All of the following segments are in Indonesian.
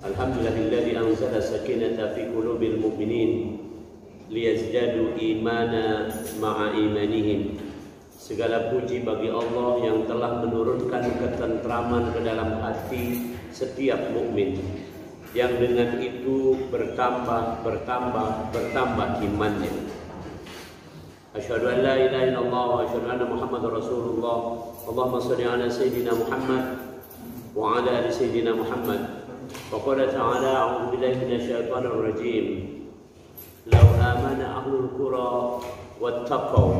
Alhamdulillahilladzi anzala sakinata fi qulubil mu'minin liyazdadu imana ma'a imanihim. Segala puji bagi Allah yang telah menurunkan ketentraman ke dalam hati setiap mukmin, yang dengan itu bertambah imannya. Asyhadu an la ilaha illallah wa asyhadu anna Muhammadar Rasulullah. Allahumma shalli ala sayyidina Muhammad wa ala ali sayyidina Muhammad. Wa qala ta'ala a'udzu billahi minasyaitonir rajim. Law amana ahlul qura wattaqaw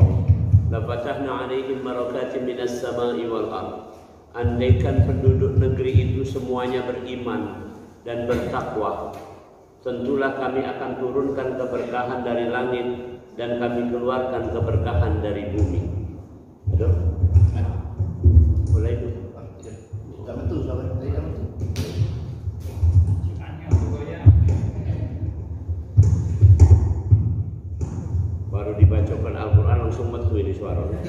lafatahna 'alaihim barakatin minas sama'i wal ardh. Andaikan penduduk negeri itu semuanya beriman dan bertakwa, tentulah kami akan turunkan keberkahan dari langit dan kami keluarkan keberkahan dari bumi. Aduh, boleh itu? Tidak betul, sahabat. Tidak betul. Baru dibacakan Al-Quran langsung metu ini suaranya.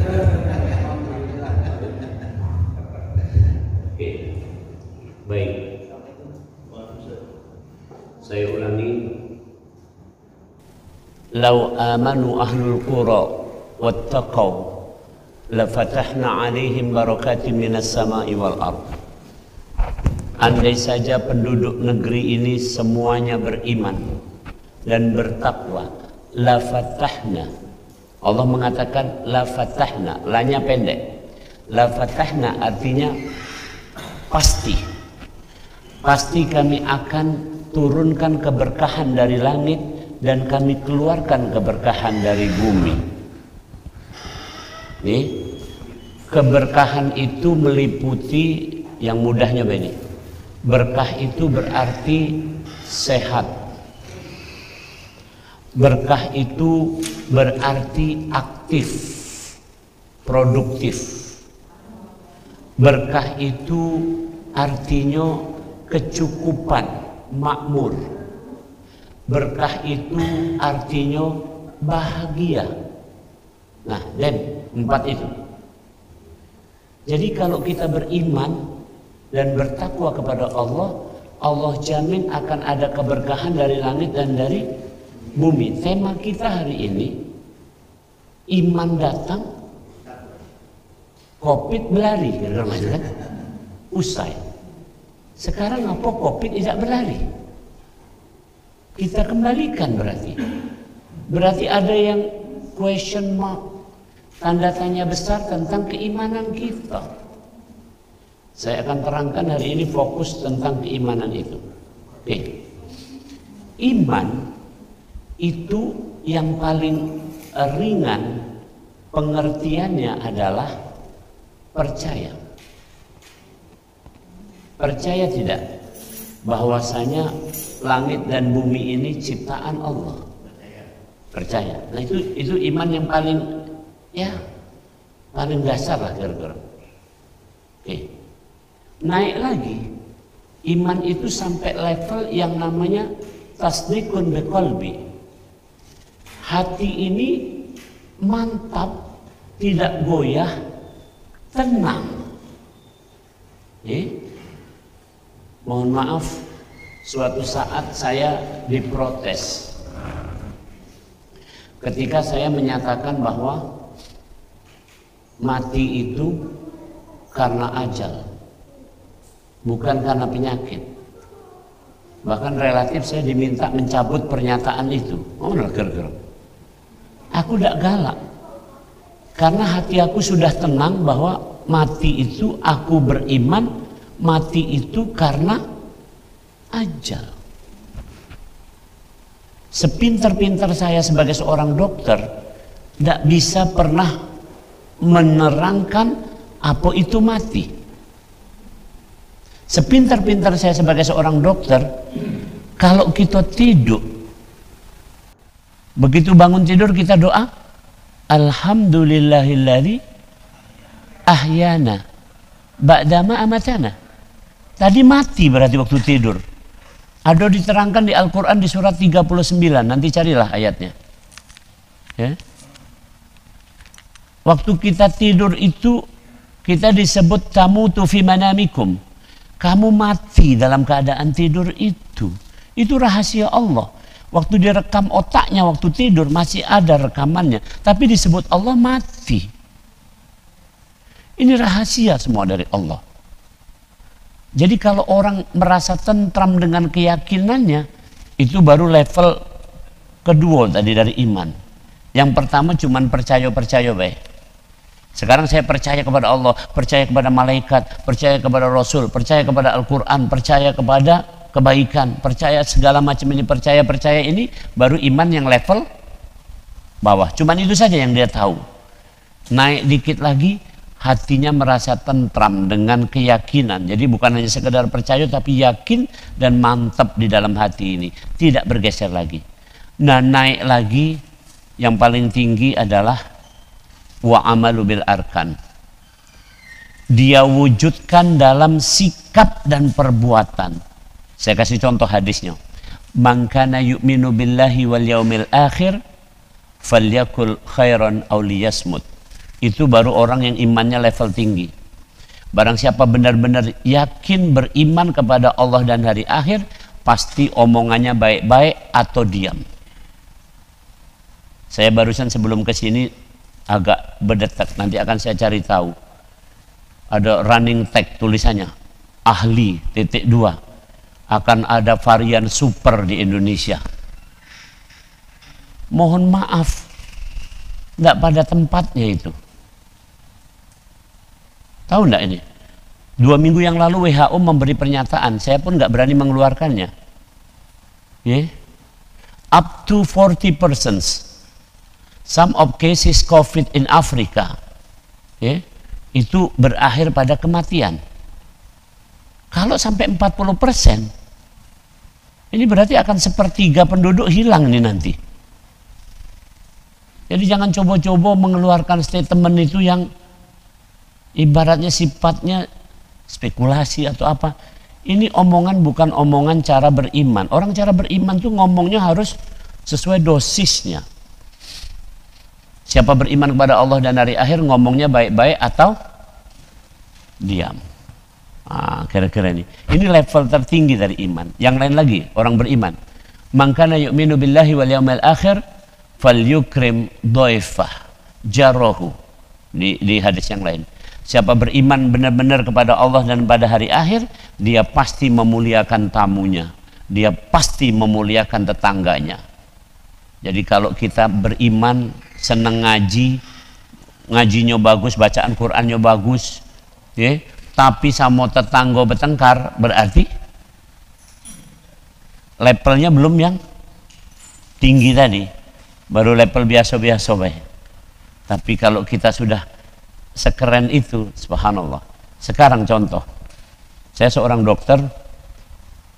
Oke, baik. Saya ulangi. Lau amanu ahlul qura wattaqaw lafatahna 'alaihim barakatin minas sama'i wal ardh. Andai saja penduduk negeri ini semuanya beriman dan bertakwa, lafatahna. Allah mengatakan lafatahna, lanya pendek. Lafatahna artinya pasti. Pasti kami akan turunkan keberkahan dari langit dan kami keluarkan keberkahan dari bumi. Nih, keberkahan itu meliputi yang mudahnya begini. Berkah itu berarti sehat. Berkah itu berarti aktif, produktif. Berkah itu artinya kecukupan, makmur. Berkah itu artinya bahagia. Nah, dan 4 itu. Jadi kalau kita beriman dan bertakwa kepada Allah, Allah jamin akan ada keberkahan dari langit dan dari bumi. Tema kita hari ini, iman datang, Covid berlari, kira-kira kan? Usai. Sekarang apa Covid tidak berlari? Kita kembalikan berarti. Berarti ada yang question mark, tanda tanya besar tentang keimanan kita. Saya akan terangkan hari ini fokus tentang keimanan itu. Oke. Iman itu yang paling ringan pengertiannya adalah percaya. Percaya tidak bahwasanya langit dan bumi ini ciptaan Allah? Percaya. Nah itu iman yang paling paling dasar lah kira-kira. Oke. Naik lagi, iman itu sampai level yang namanya tasdikun biqalbi. Hati ini mantap, tidak goyah, tenang. Mohon maaf, suatu saat saya diprotes ketika saya menyatakan bahwa mati itu karena ajal, bukan karena penyakit. Bahkan relatif saya diminta mencabut pernyataan itu. Oh, kira-kira. Aku tidak galak, karena hati aku sudah tenang bahwa mati itu aku beriman, mati itu karena ajal. Sepintar-pintar saya sebagai seorang dokter, tidak bisa pernah menerangkan apa itu mati. Sepintar-pintar saya sebagai seorang dokter, kalau kita tidur, begitu bangun tidur kita doa, Alhamdulillahilladzi ahyana ba'dama amatana. Tadi mati berarti waktu tidur. Ada diterangkan di Al-Quran di surat 39, nanti carilah ayatnya. Ya. Waktu kita tidur itu kita disebut tamutu fi manamikum. Kamu mati dalam keadaan tidur itu rahasia Allah. Waktu direkam otaknya waktu tidur masih ada rekamannya, tapi disebut Allah mati. Ini rahasia semua dari Allah. Jadi kalau orang merasa tentram dengan keyakinannya, itu baru level kedua tadi dari iman. Yang pertama cuman percaya baik. Sekarang saya percaya kepada Allah, percaya kepada malaikat, percaya kepada Rasul, percaya kepada Al-Quran, percaya kepada kebaikan, percaya segala macam ini, percaya ini, baru iman yang level bawah. Cuman itu saja yang dia tahu. Naik dikit lagi, hatinya merasa tentram dengan keyakinan. Jadi bukan hanya sekedar percaya, tapi yakin dan mantap di dalam hati ini, tidak bergeser lagi. Nah, naik lagi yang paling tinggi adalah wa amalu bil arkan. Dia wujudkan dalam sikap dan perbuatan. Saya kasih contoh hadisnya. Man kana yu'minu billahi wal yaumil akhir falyakul khairan aw liyasmut. Itu baru orang yang imannya level tinggi. Barang siapa benar-benar yakin beriman kepada Allah dan hari akhir, pasti omongannya baik-baik atau diam. Saya barusan sebelum ke sini agak berdetak, nanti akan saya cari tahu. Ada running tag tulisannya, ahli .2, akan ada varian super di Indonesia. Mohon maaf, nggak pada tempatnya itu. Tahu nggak ini? 2 minggu yang lalu WHO memberi pernyataan, saya pun nggak berani mengeluarkannya. Up to 40%. Some of cases COVID in Africa, itu berakhir pada kematian. Kalau sampai 40%, ini berarti akan 1/3 penduduk hilang nih nanti. Jadi jangan coba-coba mengeluarkan statement itu yang ibaratnya sifatnya spekulasi atau apa. Ini omongan bukan omongan cara beriman. Orang cara beriman tuh ngomongnya harus sesuai dosisnya. Siapa beriman kepada Allah dan hari akhir ngomongnya baik-baik atau diam. Kira-kira ini. Ini level tertinggi dari iman. Yang lain lagi, orang beriman. Man kana yu'minu billahi wal yaumil akhir falyukrim dhaifah jarahu. Di hadis yang lain. Siapa beriman benar-benar kepada Allah dan pada hari akhir, dia pasti memuliakan tamunya. Dia pasti memuliakan tetangganya. Jadi kalau kita beriman, senang ngaji, ngajinya bagus, bacaan Qur'annya bagus, tapi sama tetangga bertengkar, berarti levelnya belum yang tinggi tadi, baru level biasa-biasa baik. Tapi kalau kita sudah sekeren itu, subhanallah. Sekarang contoh, saya seorang dokter,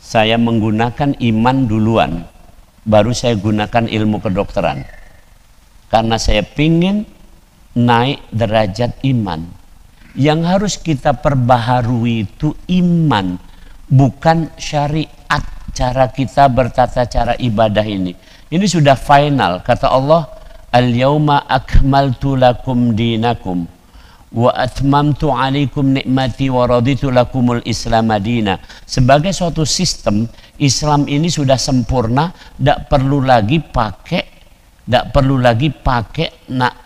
saya menggunakan iman duluan, baru saya gunakan ilmu kedokteran. Karena saya pingin naik derajat iman. Yang harus kita perbaharui itu iman, bukan syariat cara kita bertata cara ibadah ini. Ini sudah final, kata Allah, al-yauma akmaltu lakum dinakum wa atmamtu alaikum nikmati wa raditu lakumul islam madina. Sebagai suatu sistem, Islam ini sudah sempurna, tidak perlu lagi pakai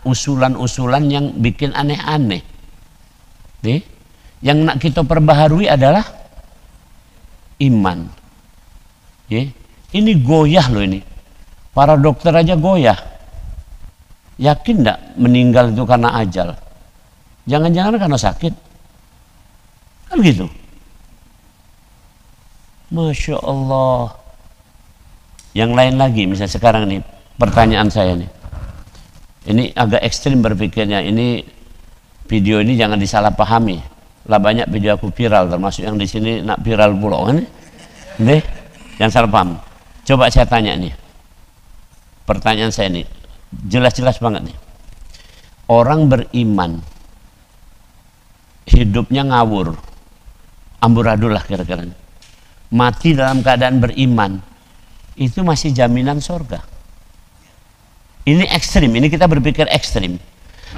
usulan-usulan yang bikin aneh-aneh. Yang nak kita perbaharui adalah iman. Ini goyah loh ini. Para dokter aja goyah. Yakin tidak meninggal itu karena ajal? Jangan-jangan karena sakit. Kan gitu. Masya Allah. Yang lain lagi, misalnya sekarang nih, pertanyaan saya nih. Ini agak ekstrim berpikirnya. Ini video ini jangan disalahpahami. Lah banyak video aku viral, termasuk yang di sini nak viral pula kan? Nih, jangan salah paham. Coba saya tanya nih. Pertanyaan saya nih, jelas-jelas banget nih. Orang beriman, hidupnya ngawur, amburadul lah kira-kira. Mati dalam keadaan beriman, itu masih jaminan surga. Ini ekstrim, ini kita berpikir ekstrim.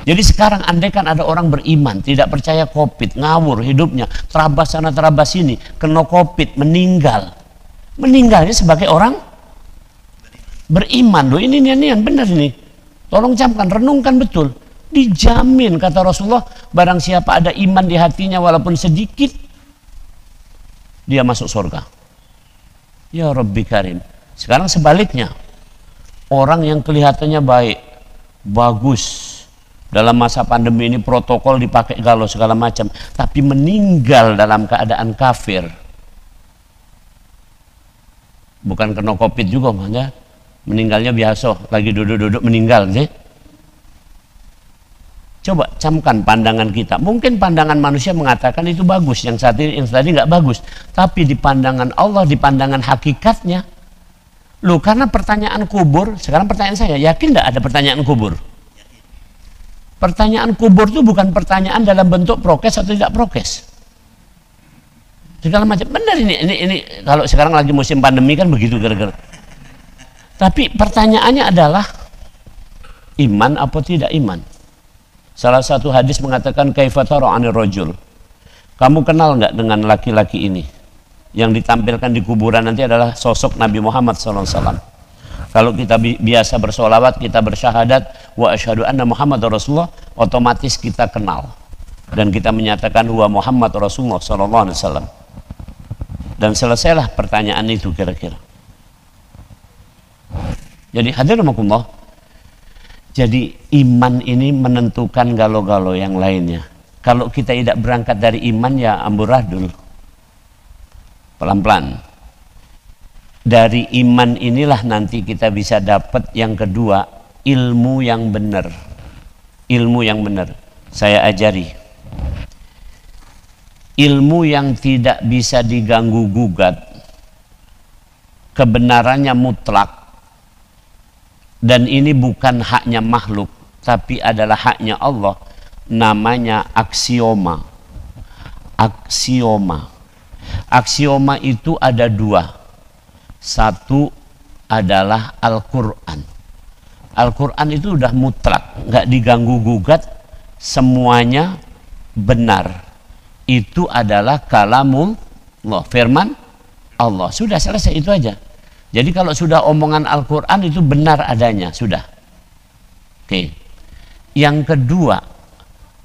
Jadi sekarang andaikan ada orang beriman, tidak percaya COVID, ngawur hidupnya, terabas sana terabas sini, kena COVID, meninggal. Meninggalnya sebagai orang beriman. Loh, ini nian benar ini. Tolong camkan, renungkan betul. Dijamin kata Rasulullah, barang siapa ada iman di hatinya walaupun sedikit, dia masuk surga. Ya Rabbi Karim. Sekarang sebaliknya, orang yang kelihatannya baik, bagus, dalam masa pandemi ini protokol dipakai galau segala macam, tapi meninggal dalam keadaan kafir. Bukan kena COVID juga, makanya meninggalnya biasa, lagi duduk-duduk meninggal. Coba camkan pandangan kita. Mungkin pandangan manusia mengatakan itu bagus, yang tadi nggak bagus, tapi di pandangan Allah, di pandangan hakikatnya, loh, karena pertanyaan kubur. Sekarang pertanyaan saya, yakin nggak ada pertanyaan kubur? Pertanyaan kubur itu bukan pertanyaan dalam bentuk prokes atau tidak prokes. Segala macam. Benar ini kalau sekarang lagi musim pandemi kan begitu gara-gara. Tapi pertanyaannya adalah iman apa tidak iman. Salah satu hadis mengatakan kaifa tara 'anil rajul. Kamu kenal nggak dengan laki-laki ini? Yang ditampilkan di kuburan nanti adalah sosok Nabi Muhammad SAW. Kalau kita biasa bersolawat, kita bersyahadat wa asyhadu anna Muhammad Rasulullah, otomatis kita kenal dan kita menyatakan huwa Muhammad Rasulullah SAW. Dan selesailah pertanyaan itu kira-kira. Jadi hadirin rahimakumullah, jadi iman ini menentukan galau-galau yang lainnya. Kalau kita tidak berangkat dari iman, ya amburadul, pelan-pelan. Dari iman inilah nanti kita bisa dapat yang kedua, ilmu yang benar. Ilmu yang benar. Saya ajari. Ilmu yang tidak bisa diganggu gugat. Kebenarannya mutlak. Dan ini bukan haknya makhluk, tapi adalah haknya Allah. Namanya aksioma. Aksioma. Aksioma itu ada dua. Satu adalah Al-Quran. Al-Quran itu udah mutlak, nggak diganggu gugat, semuanya benar. Itu adalah kalamullah, firman Allah. Sudah selesai, itu aja. Jadi kalau sudah omongan Al-Quran itu benar adanya, sudah. Oke. Yang kedua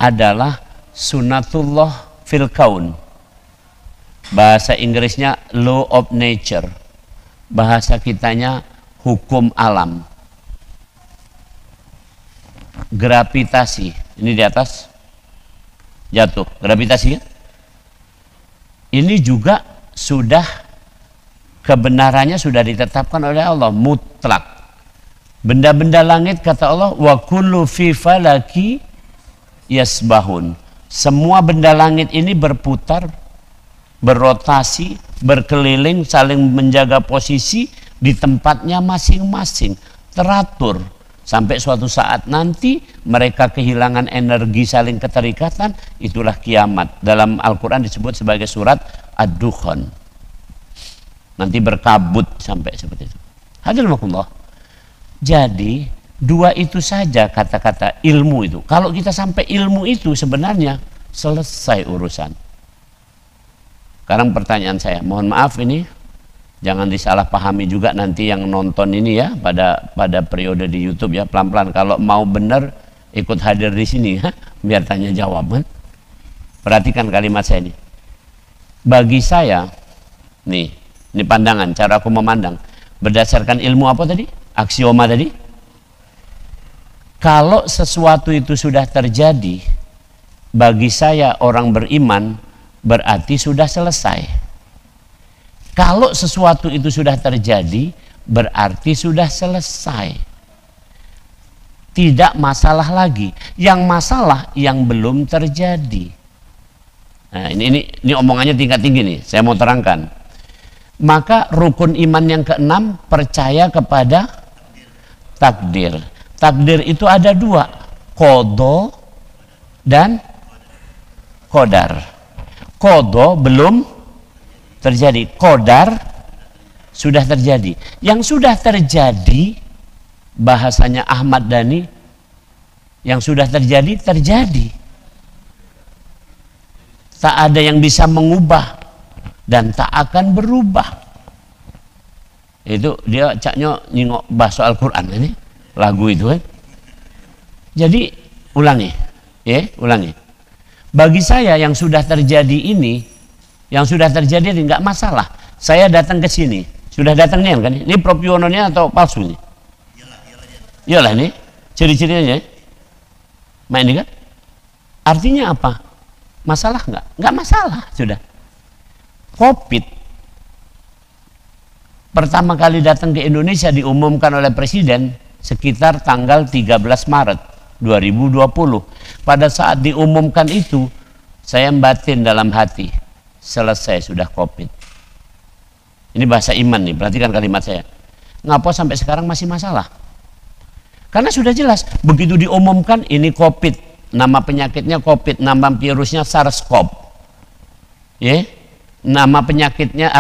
adalah sunnatullah fil kaun. Bahasa Inggrisnya law of nature. Bahasa kitanya hukum alam. Gravitasi, ini di atas jatuh, gravitasi ya? Ini juga sudah kebenarannya sudah ditetapkan oleh Allah, mutlak. Benda-benda langit kata Allah, wa kullu fi falaki yasbahun. Semua benda langit ini berputar, berrotasi, berkeliling, saling menjaga posisi di tempatnya masing-masing, teratur. Sampai suatu saat nanti mereka kehilangan energi, saling keterikatan, itulah kiamat. Dalam Al-Quran disebut sebagai surat Ad-Dukhan. Nanti berkabut sampai seperti itu. Hadirinallah. Jadi dua itu saja kata-kata ilmu itu. Kalau kita sampai ilmu itu sebenarnya selesai urusan. Sekarang pertanyaan saya, mohon maaf ini jangan disalahpahami juga nanti yang nonton ini ya pada periode di YouTube ya, pelan-pelan. Kalau mau benar ikut hadir di sini ya, biar tanya jawab kan. Perhatikan kalimat saya ini. Bagi saya nih, ini pandangan, cara aku memandang berdasarkan ilmu apa tadi? Aksioma tadi. Kalau sesuatu itu sudah terjadi, bagi saya orang beriman berarti sudah selesai. Kalau sesuatu itu sudah terjadi, berarti sudah selesai. Tidak masalah lagi. Yang masalah yang belum terjadi. Nah, ini omongannya tingkat tinggi nih. Saya mau terangkan. Maka rukun iman yang keenam, percaya kepada takdir. Takdir itu ada dua, qadha dan qadar. Qadha belum terjadi, qadar sudah terjadi. Yang sudah terjadi bahasanya Ahmad Dhani Yang sudah terjadi, terjadi. Tak ada yang bisa mengubah dan tak akan berubah. Itu dia caknya nyingok bahas soal Quran ini, lagu itu kan. Jadi ulangi, ya, ulangi. Bagi saya yang sudah terjadi ini, nggak masalah. Saya datang ke sini, sudah datang nih kan? Ini propiononya atau palsu nih? Iyalah ini, ciri-cirinya. Main ini kan? Artinya apa? Masalah nggak? Nggak masalah, sudah. Covid pertama kali datang ke Indonesia diumumkan oleh Presiden sekitar tanggal 13 Maret 2020. Pada saat diumumkan itu, saya batin dalam hati, selesai sudah Covid. Ini bahasa iman nih, perhatikan kalimat saya. Ngapa sampai sekarang masih masalah? Karena sudah jelas, begitu diumumkan ini Covid, nama penyakitnya Covid, nama virusnya SARS-CoV. Ya, nama penyakitnya,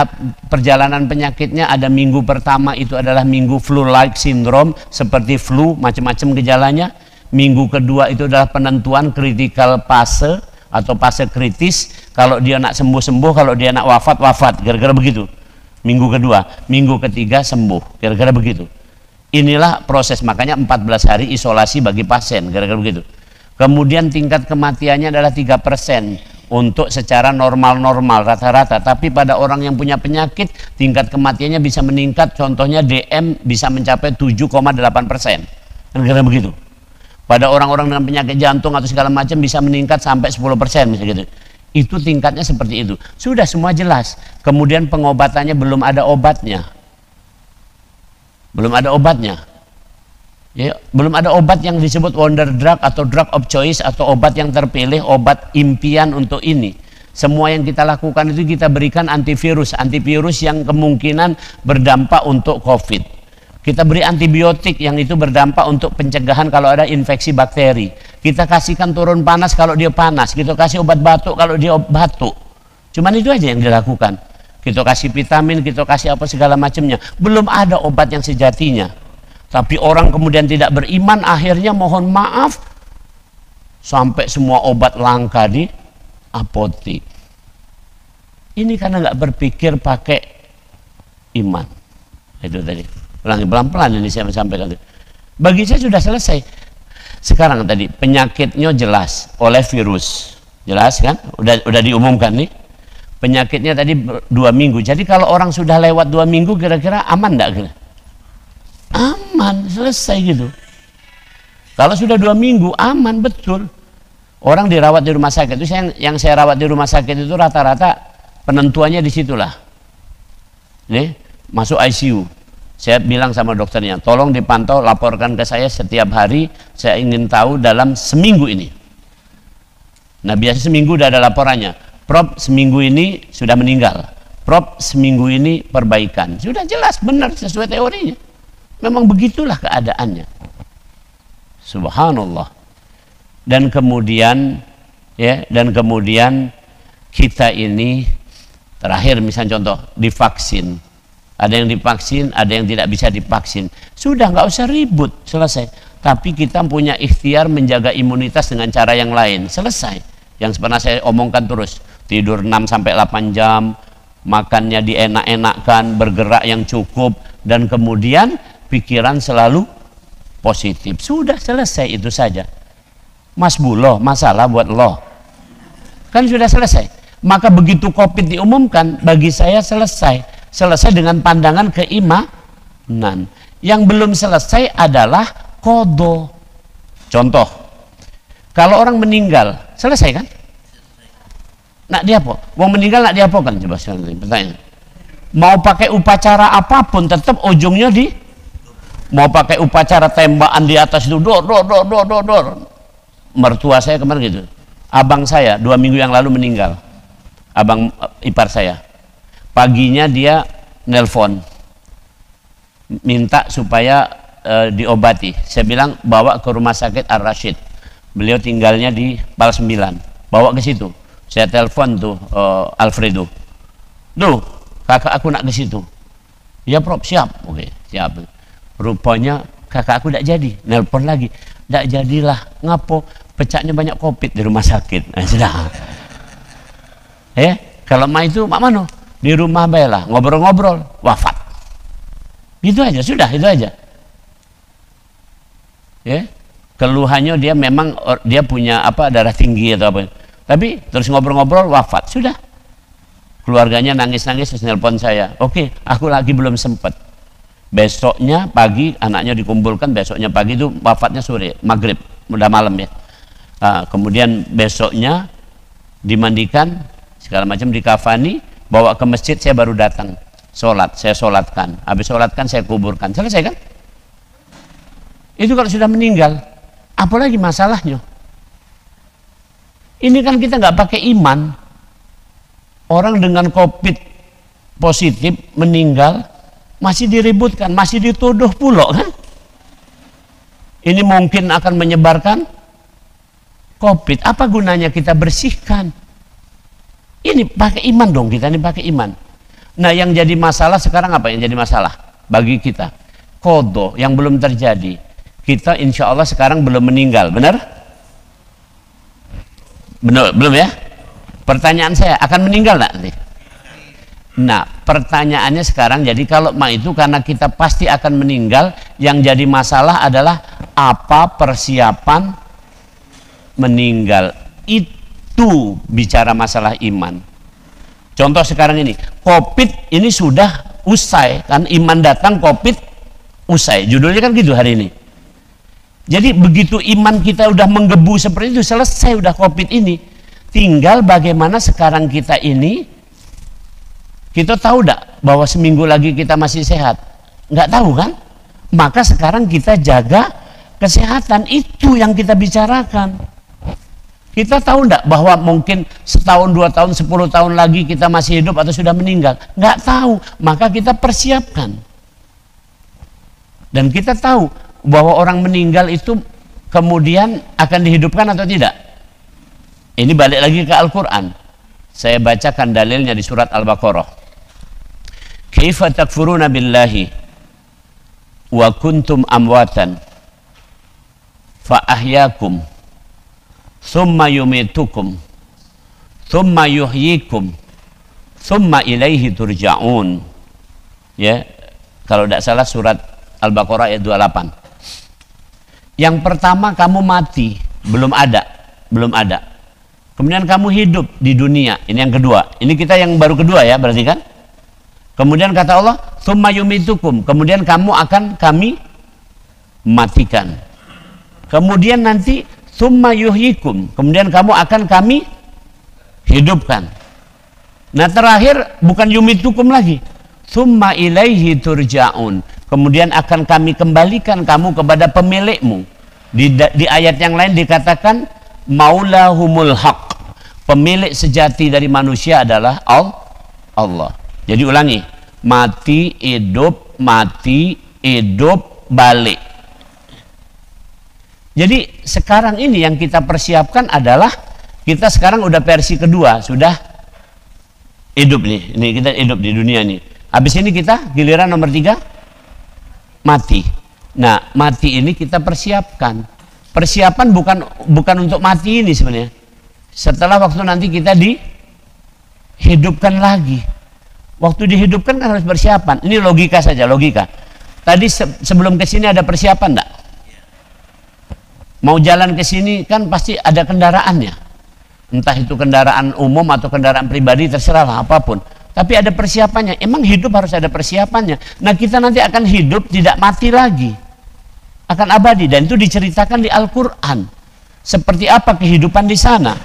perjalanan penyakitnya ada minggu pertama itu adalah minggu flu-like syndrome, seperti flu, macam-macam gejalanya. Minggu kedua itu adalah penentuan critical fase atau fase kritis. Kalau dia nak sembuh-sembuh, kalau dia nak wafat-wafat, kira-kira begitu. Minggu kedua, minggu ketiga sembuh, kira-kira begitu. Inilah proses, makanya 14 hari isolasi bagi pasien, kira-kira begitu. Kemudian tingkat kematiannya adalah 3% untuk secara normal-normal rata-rata, tapi pada orang yang punya penyakit tingkat kematiannya bisa meningkat, contohnya DM bisa mencapai 7,8%, kira-kira begitu. Pada orang-orang dengan penyakit jantung atau segala macam bisa meningkat sampai 10%, misalnya gitu. Itu tingkatnya seperti itu. Sudah semua jelas. Kemudian pengobatannya belum ada obatnya. Belum ada obatnya. Ya, belum ada obat yang disebut wonder drug atau drug of choice atau obat yang terpilih, obat impian untuk ini. Semua yang kita lakukan itu kita berikan antivirus yang kemungkinan berdampak untuk COVID. Kita beri antibiotik yang itu berdampak untuk pencegahan kalau ada infeksi bakteri. Kita kasihkan turun panas kalau dia panas. Kita kasih obat batuk kalau dia batuk. Cuman itu aja yang dilakukan. Kita kasih vitamin, kita kasih apa segala macamnya. Belum ada obat yang sejatinya. Tapi orang kemudian tidak beriman, akhirnya mohon maaf sampai semua obat langka di apotek. Ini karena nggak berpikir pakai iman. Itu tadi. Ulangi pelan-pelan ini saya sampaikan. Bagi saya sudah selesai. Sekarang tadi penyakitnya jelas oleh virus, jelas kan? Udah diumumkan nih. Penyakitnya tadi 2 minggu. Jadi kalau orang sudah lewat 2 minggu, kira-kira aman enggak? Kira? Aman, selesai gitu. Kalau sudah 2 minggu, aman betul. Orang dirawat di rumah sakit itu, yang saya rawat di rumah sakit itu rata-rata penentuannya di situlah. Nih, masuk ICU. Saya bilang sama dokternya, tolong dipantau, laporkan ke saya setiap hari, saya ingin tahu dalam seminggu ini. Nah biasa seminggu udah ada laporannya, Prof seminggu ini sudah meninggal, Prof seminggu ini perbaikan. Sudah jelas, benar, sesuai teorinya. Memang begitulah keadaannya. Subhanallah. Dan kemudian kita ini terakhir misalnya contoh divaksin. Ada yang divaksin, ada yang tidak bisa divaksin. Sudah nggak usah ribut, selesai. Tapi kita punya ikhtiar menjaga imunitas dengan cara yang lain. Selesai. Yang pernah saya omongkan terus. Tidur 6-8 jam, makannya dienak-enakkan, bergerak yang cukup, dan kemudian pikiran selalu positif. Sudah selesai, itu saja. Mas Buloh, masalah buat lo. Kan sudah selesai. Maka begitu COVID diumumkan, bagi saya selesai. Selesai dengan pandangan keimanan. Yang belum selesai adalah qadha. Contoh, kalau orang meninggal, selesai kan? Nak diapo? Wong meninggal nak diapo kan? Coba sekarang pertanyaan. Mau pakai upacara apapun, tetap ujungnya di. Mau pakai upacara tembakan di atas itu, dor. Mertua saya kemarin gitu. Abang saya 2 minggu yang lalu meninggal. Abang ipar saya. Paginya dia nelpon minta supaya diobati. Saya bilang bawa ke rumah sakit Ar-Rasyid. Beliau tinggalnya di Pal 9. Bawa ke situ. Saya telepon tuh Alfredo. Duh, kakak aku nak ke situ. Ya Prof, siap. Oke, siap. Rupanya kakak aku tidak jadi. Nelpon lagi. Tidak jadilah. Ngapo? Pecahnya banyak COVID di rumah sakit. Nah, sudah. Kalau mak itu mak mano? Di rumah baiklah, ngobrol-ngobrol, wafat. Gitu aja, sudah, itu aja. Keluhannya dia memang dia punya darah tinggi atau apa. Tapi terus ngobrol-ngobrol, wafat, sudah. Keluarganya nangis-nangis, terus nelpon saya. Oke, aku lagi belum sempat. Besoknya pagi anaknya dikumpulkan, besoknya pagi itu wafatnya sore, maghrib, udah malam ya. Kemudian besoknya dimandikan segala macam, dikafani, bawa ke masjid, saya baru datang sholat, saya sholatkan, habis sholatkan saya kuburkan, selesai kan? Itu kalau sudah meninggal, apalagi masalahnya? Ini kan kita nggak pakai iman. Orang dengan COVID positif meninggal masih diributkan, masih dituduh pula kan? Ini mungkin akan menyebarkan COVID. Apa gunanya kita bersihkan? Ini pakai iman dong, kita ini pakai iman. Nah, yang jadi masalah sekarang apa yang jadi masalah bagi kita? Qadha yang belum terjadi. Kita insya Allah sekarang belum meninggal, benar? Benar, belum ya? Pertanyaan saya, akan meninggal nggak nanti? Nah, pertanyaannya sekarang, jadi kalau itu karena kita pasti akan meninggal, yang jadi masalah adalah apa persiapan meninggal. Itu bicara masalah iman. Contoh sekarang ini, COVID ini sudah usai, kan iman datang, COVID usai. Judulnya kan gitu hari ini. Jadi begitu iman kita udah menggebu seperti itu, selesai udah COVID ini. Tinggal bagaimana sekarang kita ini, kita tahu enggak bahwa seminggu lagi kita masih sehat? Enggak tahu kan? Maka sekarang kita jaga kesehatan, itu yang kita bicarakan. Kita tahu enggak bahwa mungkin setahun, 2 tahun, 10 tahun lagi kita masih hidup atau sudah meninggal? Enggak tahu, maka kita persiapkan. Dan kita tahu bahwa orang meninggal itu kemudian akan dihidupkan atau tidak? Ini balik lagi ke Al-Quran. Saya bacakan dalilnya di surat Al-Baqarah. Kaifa takfuruna billahi wa kuntum amwatan fa ahyakum thumma yumitukum thumma yuhyikum thumma ilaihi turja'un. Ya, kalau tidak salah surat Al-Baqarah ayat 28. Yang pertama, kamu mati, belum ada. Kemudian kamu hidup di dunia, ini yang kedua. Ini kita yang baru kedua ya, berarti kan? Kemudian kata Allah, tsumma yumitukum, kemudian kamu akan kami matikan. Kemudian nanti tsumma yuhyikum, kemudian kamu akan kami hidupkan. Nah, terakhir bukan yumitukum lagi, tsumma ilaihi turja'un, kemudian akan kami kembalikan kamu kepada pemilikmu. Di ayat yang lain dikatakan maulahumul haq, pemilik sejati dari manusia adalah Allah. Jadi ulangi, mati hidup balik. Jadi sekarang ini yang kita persiapkan adalah kita sekarang udah versi kedua, sudah hidup nih. Ini kita hidup di dunia nih. Habis ini kita giliran nomor 3 mati. Nah, mati ini kita persiapkan. Persiapan bukan untuk mati ini sebenarnya. Setelah waktu nanti kita dihidupkan lagi. Waktu dihidupkan kan harus persiapan. Ini logika saja, logika. Tadi sebelum ke sini ada persiapan enggak? Mau jalan ke sini kan pasti ada kendaraannya. Entah itu kendaraan umum atau kendaraan pribadi, terserah lah, apapun. Tapi ada persiapannya. Emang hidup harus ada persiapannya. Nah, kita nanti akan hidup tidak mati lagi. Akan abadi, dan itu diceritakan di Al-Qur'an. Seperti apa kehidupan di sana?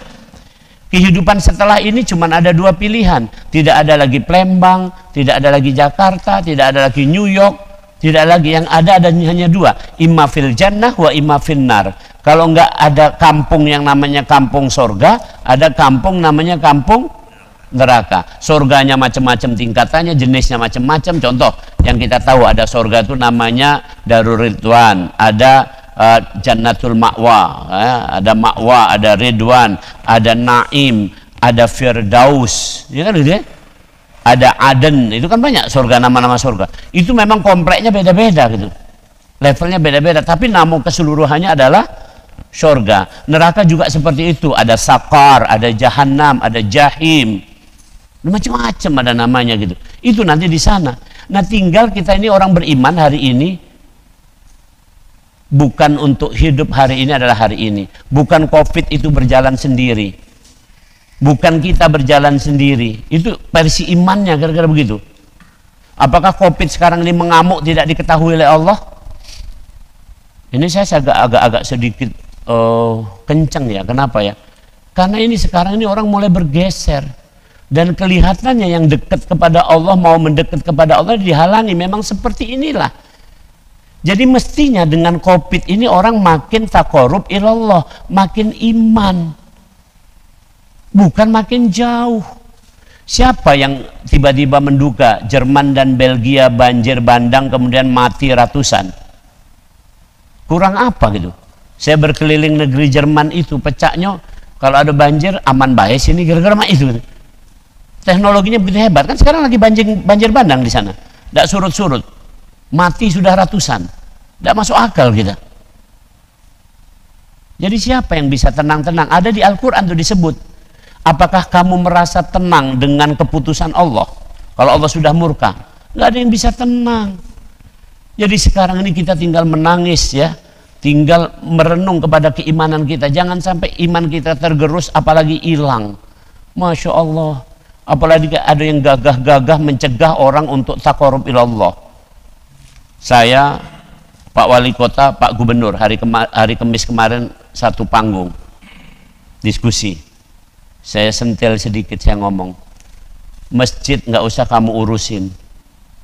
Kehidupan setelah ini cuma ada 2 pilihan. Tidak ada lagi Palembang, tidak ada lagi Jakarta, tidak ada lagi New York, tidak lagi, yang ada hanya 2. Imma fil jannah wa imma fin nar. Kalau enggak ada kampung yang namanya kampung sorga, ada kampung namanya kampung neraka. Sorganya macam-macam tingkatannya, jenisnya macam-macam. Contoh yang kita tahu, ada sorga itu namanya Darur Ridwan, ada Jannatul Ma'wa, ada Ma'wa, ada Ridwan, ada Naim, ada Firdaus, ya kan gitu ya? Ada Aden, itu kan banyak surga, nama-nama surga. Itu memang kompleknya beda-beda gitu. Levelnya beda-beda, tapi namun keseluruhannya adalah surga. Neraka juga seperti itu, ada sakar, ada jahannam, ada jahim, macam-macam ada namanya gitu. Itu nanti di sana. Nah, tinggal kita ini orang beriman hari ini, bukan untuk hidup hari ini adalah hari ini. Bukan COVID itu berjalan sendiri. Bukan kita berjalan sendiri. Itu versi imannya gara-gara begitu. Apakah COVID sekarang ini mengamuk tidak diketahui oleh Allah? Ini saya agak sedikit kencang ya. Kenapa ya? Karena ini sekarang ini orang mulai bergeser. Dan kelihatannya yang dekat kepada Allah, mau mendekat kepada Allah dihalangi. Memang seperti inilah. Jadi mestinya dengan COVID ini orang makin taqarrub ilallah, makin iman, bukan makin jauh. Siapa yang tiba-tiba menduga Jerman dan Belgia banjir bandang kemudian mati ratusan? Kurang apa gitu? Saya berkeliling negeri Jerman itu, pecahnya kalau ada banjir aman baik sini gara-gara itu. Teknologinya begitu hebat kan, sekarang lagi banjir bandang di sana, tidak surut-surut. Mati sudah ratusan, tidak masuk akal kita. Jadi siapa yang bisa tenang-tenang? Ada di Al-Quran itu disebut. Apakah kamu merasa tenang dengan keputusan Allah? Kalau Allah sudah murka, nggak ada yang bisa tenang. Jadi sekarang ini kita tinggal menangis ya, tinggal merenung kepada keimanan kita. Jangan sampai iman kita tergerus, apalagi hilang. Masya Allah. Apalagi ada yang gagah-gagah mencegah orang untuk taqarrub ilallah. Saya, Pak Wali Kota, Pak Gubernur, hari Kamis kemarin satu panggung diskusi. Saya sentil sedikit, saya ngomong, masjid nggak usah kamu urusin,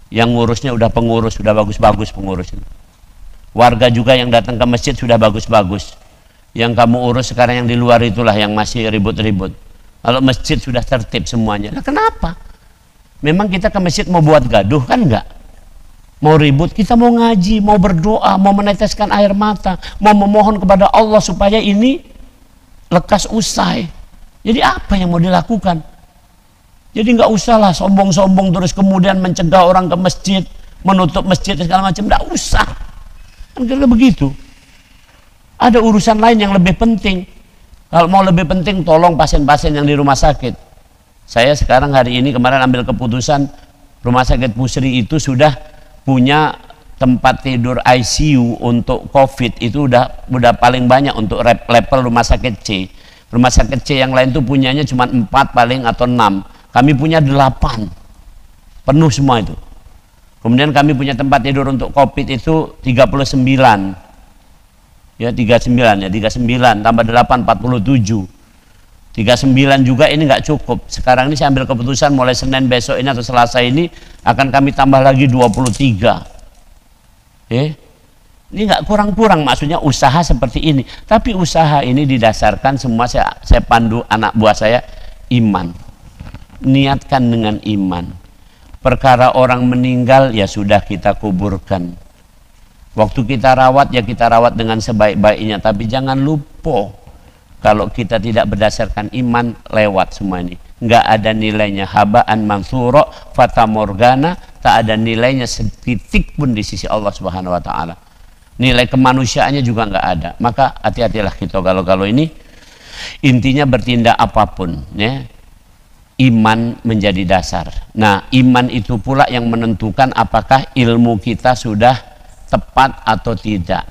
yang ngurusnya udah pengurus, sudah bagus-bagus pengurusnya. Warga juga yang datang ke masjid sudah bagus-bagus. Yang kamu urus sekarang yang di luar itulah yang masih ribut-ribut. Kalau masjid sudah tertib semuanya. Nah, kenapa? Memang kita ke masjid mau buat gaduh kan enggak? Mau ribut, kita mau ngaji, mau berdoa, mau meneteskan air mata, mau memohon kepada Allah supaya ini lekas usai. Jadi apa yang mau dilakukan? Jadi nggak usahlah sombong-sombong terus kemudian mencegah orang ke masjid, menutup masjid dan segala macam. Nggak usah. Kan kira begitu. Ada urusan lain yang lebih penting. Kalau mau lebih penting, tolong pasien-pasien yang di rumah sakit. Saya sekarang hari ini kemarin ambil keputusan, rumah sakit Pusri itu sudah punya tempat tidur ICU untuk COVID itu udah paling banyak untuk level rumah sakit C. Rumah sakit C yang lain tuh punyanya cuma 4 paling atau 6. Kami punya 8. Penuh semua itu. Kemudian kami punya tempat tidur untuk COVID itu 39. Ya 39 tambah 8 47. 39 juga ini nggak cukup. Sekarang ini saya ambil keputusan mulai Senin besok ini atau Selasa ini akan kami tambah lagi 23. Ini nggak kurang-kurang, maksudnya usaha seperti ini. Tapi usaha ini didasarkan semua saya pandu anak buah saya iman. Niatkan dengan iman. Perkara orang meninggal ya sudah kita kuburkan. Waktu kita rawat ya kita rawat dengan sebaik-baiknya. Tapi jangan lupa, kalau kita tidak berdasarkan iman, lewat semua ini. Nggak ada nilainya. Habaan mansura, fata morgana, tak ada nilainya setitik pun di sisi Allah Subhanahu wa Ta'ala. Nilai kemanusiaannya juga nggak ada. Maka hati-hatilah kita kalau ini. Intinya bertindak apapun, ya. Iman menjadi dasar. Nah, iman itu pula yang menentukan apakah ilmu kita sudah tepat atau tidak.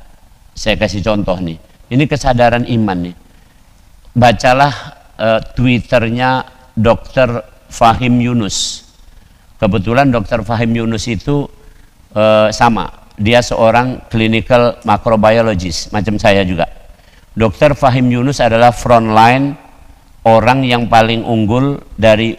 Saya kasih contoh nih. Ini kesadaran iman nih. Bacalah Twitternya Dr. Fahim Yunus. Kebetulan Dr. Fahim Yunus itu sama. Dia seorang clinical microbiologist, macam saya juga. Dr. Fahim Yunus adalah frontline orang yang paling unggul dari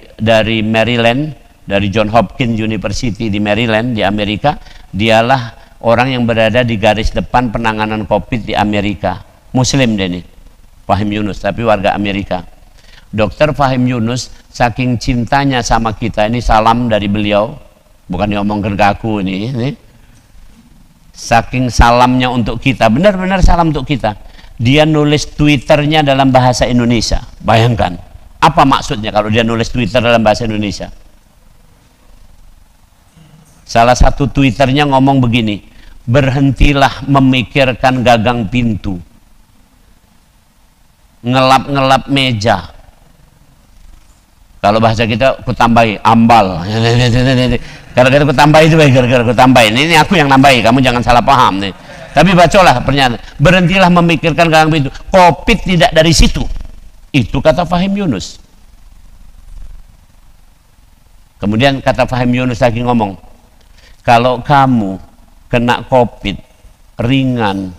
Maryland, dari John Hopkins University di Maryland di Amerika. Dialah orang yang berada di garis depan penanganan COVID di Amerika. Muslim dia nih, Fahim Yunus, tapi warga Amerika. Dr. Fahim Yunus saking cintanya sama kita, ini salam dari beliau, bukan diomongkan ke aku ini. Saking salamnya untuk kita, benar-benar salam untuk kita. Dia nulis Twitternya dalam bahasa Indonesia. Bayangkan, apa maksudnya kalau dia nulis Twitter dalam bahasa Indonesia? Salah satu Twitternya ngomong begini, berhentilah memikirkan gagang pintu, ngelap-ngelap meja. Kalau bahasa kita ku tambahi ambal. Gara-gara ku tambahi itu, gara-gara ku tambahi. Ini aku yang nambahi, kamu jangan salah paham nih. Tapi bacalah pernyataan, berhentilah memikirkan gagang pintu. Covid tidak dari situ. Itu kata Fahim Yunus. Kemudian kata Fahim Yunus lagi ngomong, kalau kamu kena Covid ringan,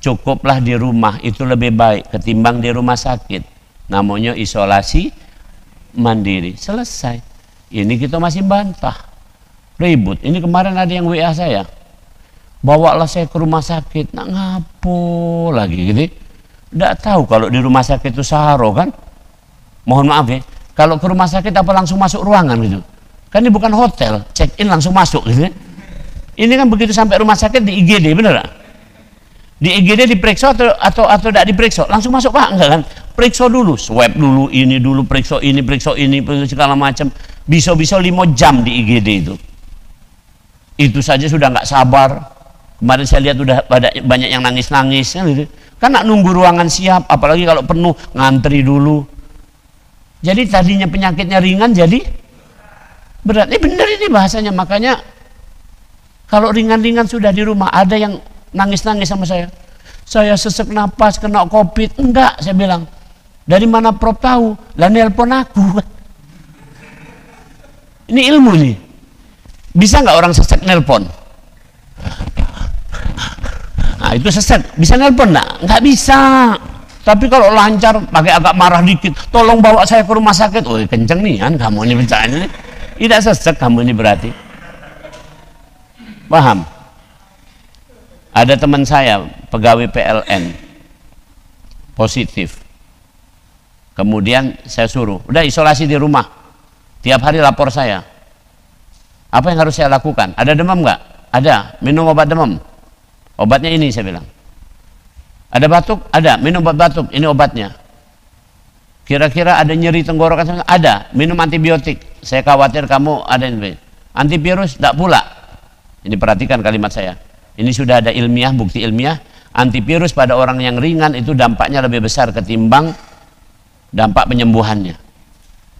cukuplah di rumah, itu lebih baik ketimbang di rumah sakit. Namanya isolasi mandiri. Selesai. Ini kita masih bantah, ribut. Ini kemarin ada yang WA saya, bawalah saya ke rumah sakit. Nak ngapo lagi gitu. Tidak tahu kalau di rumah sakit itu saharo kan. Mohon maaf ya, kalau ke rumah sakit apa langsung masuk ruangan gitu. Kan ini bukan hotel, check in langsung masuk gitu. Ini kan begitu sampai rumah sakit di IGD, bener gak? Di IGD diperiksa atau tidak diperiksa, langsung masuk Pak? Enggak kan? Periksa dulu, swab dulu, ini dulu, periksa ini, segala macam. Bisa-bisa 5 jam di IGD itu. Itu saja sudah nggak sabar. Kemarin saya lihat udah banyak yang nangis-nangis gitu. Kan nak nunggu ruangan siap, apalagi kalau penuh, ngantri dulu. Jadi tadinya penyakitnya ringan jadi berat. Ini bener ini bahasanya. Makanya kalau ringan-ringan sudah di rumah, ada yang nangis-nangis sama saya sesek napas kena Covid. Enggak, saya bilang, dari mana Prof tahu? Lah nelpon aku. Ini ilmu nih. Bisa nggak orang sesek nelpon? Nah itu sesek, bisa nelpon nggak? Nggak bisa. Tapi kalau lancar, pakai agak marah dikit, tolong bawa saya ke rumah sakit. Oh kenceng nih kan kamu ini bercanda. Tidak sesek kamu ini berarti. Paham? Ada teman saya pegawai PLN positif. Kemudian saya suruh, udah isolasi di rumah. Tiap hari lapor saya. Apa yang harus saya lakukan? Ada demam nggak? Ada. Minum obat demam. Obatnya ini saya bilang. Ada batuk? Ada. Minum obat batuk. Ini obatnya. Kira-kira ada nyeri tenggorokan? Ada. Minum antibiotik. Saya khawatir kamu ada antivirus? Tidak pula. Ini perhatikan kalimat saya. Ini sudah ada ilmiah, bukti ilmiah. Antivirus pada orang yang ringan itu dampaknya lebih besar ketimbang dampak penyembuhannya.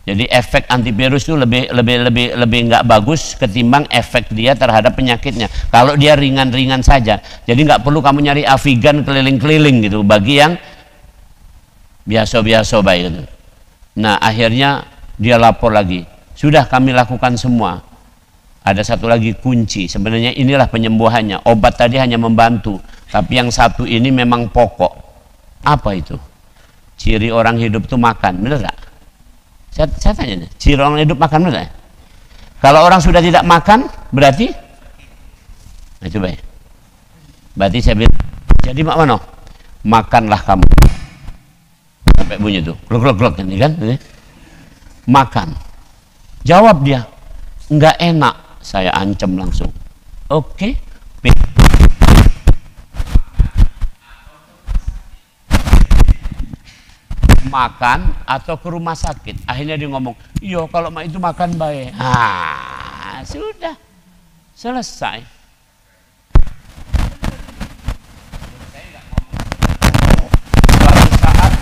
Jadi efek antivirus itu lebih nggak bagus ketimbang efek dia terhadap penyakitnya. Kalau dia ringan-ringan saja, jadi nggak perlu kamu nyari Avigan keliling-keliling gitu. Bagi yang biasa-biasa baik gitu. Nah akhirnya dia lapor lagi. Sudah kami lakukan semua. Ada satu lagi kunci. Sebenarnya inilah penyembuhannya. Obat tadi hanya membantu, tapi yang satu ini memang pokok. Apa itu? Ciri orang hidup itu makan, bener nggak? Saya tanya, ciri orang hidup makan benar? Kalau orang sudah tidak makan, berarti? Nah coba ya. Berarti saya bilang, jadi mak mano, makanlah kamu. Sampai bunyi tuh, glok ini kan? Makan. Jawab dia, nggak enak. Saya ancam langsung. Oke. Makan atau ke rumah sakit. Akhirnya dia ngomong, iya kalau mak itu makan baik. Sudah selesai. Suatu saat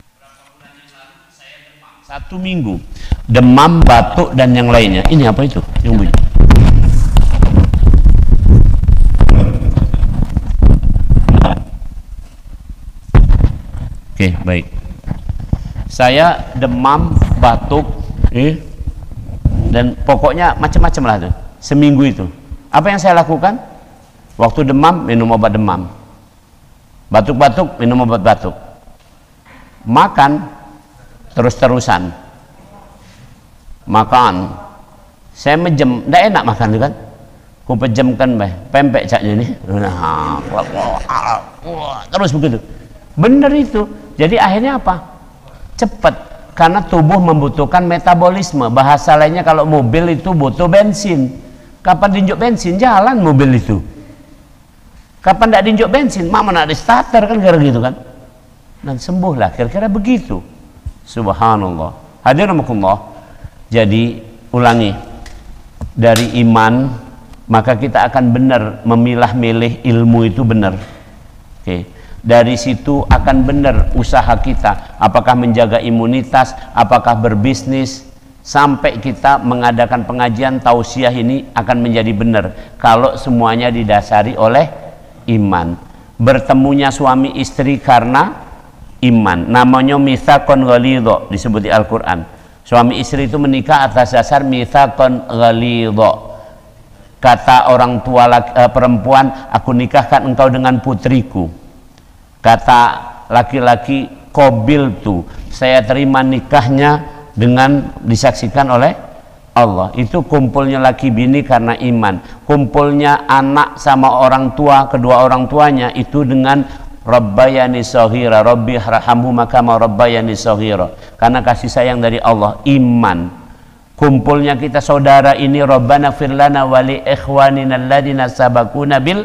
beberapa bulan yang lalu saya demam 1 minggu, demam, batuk dan yang lainnya. Ini apa itu yang bunyi? Oke, baik. Saya demam, batuk, dan pokoknya macam-macam lah tuh. Seminggu itu. Apa yang saya lakukan? Waktu demam, minum obat demam. Batuk-batuk, minum obat batuk. Makan, terus-terusan. Makan. Saya mejem, tidak enak makan kan? Ku pejamkan, pempek caknya ini. Terus begitu. Benar itu. Jadi akhirnya apa? Cepat, karena tubuh membutuhkan metabolisme. Bahasa lainnya kalau mobil itu butuh bensin. Kapan diinjak bensin? Jalan mobil itu. Kapan tidak diinjak bensin? Mana ada starter kan, gara-gara gitu kan. Dan sembuhlah, kira-kira begitu. Subhanallah. Hadirin rahimakumullah. Jadi ulangi, dari iman maka kita akan benar memilah-milih ilmu itu benar. Oke. Dari situ akan benar usaha kita, apakah menjaga imunitas, apakah berbisnis, sampai kita mengadakan pengajian tausiah ini akan menjadi benar kalau semuanya didasari oleh iman. Bertemunya suami istri karena iman, namanya mitsaqon ghalidha, disebut di Al-Quran. Suami istri itu menikah atas dasar mitsaqon ghalidha. Kata orang tua perempuan, aku nikahkan engkau dengan putriku. Kata laki-laki, qabil tuh, saya terima nikahnya dengan disaksikan oleh Allah. Itu kumpulnya laki bini karena iman. Kumpulnya anak sama orang tua, kedua orang tuanya itu dengan Rabbayani shaghira, Rabbi irhamhuma kama rabbayani shaghira, karena kasih sayang dari Allah, iman. Kumpulnya kita saudara ini, Rabbana firlana wali ikhwanina alladina sabakuna bil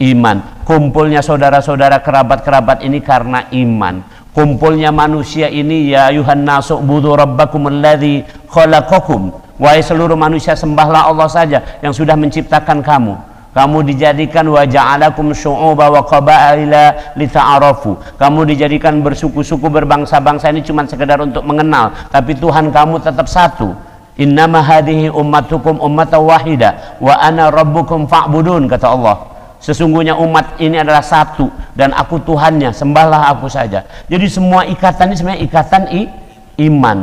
iman. Kumpulnya saudara-saudara kerabat-kerabat ini karena iman. Kumpulnya manusia ini, ya ayuhan nasu budu rabbakum alladzi khalaqakum, wahai seluruh manusia sembahlah Allah saja yang sudah menciptakan kamu. Kamu dijadikan wa ja'alakum syu'uba wa qabaila lita'arafu. Kamu dijadikan bersuku-suku, berbangsa-bangsa, ini cuma sekedar untuk mengenal, tapi Tuhan kamu tetap satu. Innama hadhihi ummatukum ummatan wahida wa ana rabbukum fa'budun, kata Allah. Sesungguhnya umat ini adalah satu dan aku Tuhannya, sembahlah aku saja. Jadi semua ikatan ini sebenarnya ikatan iman.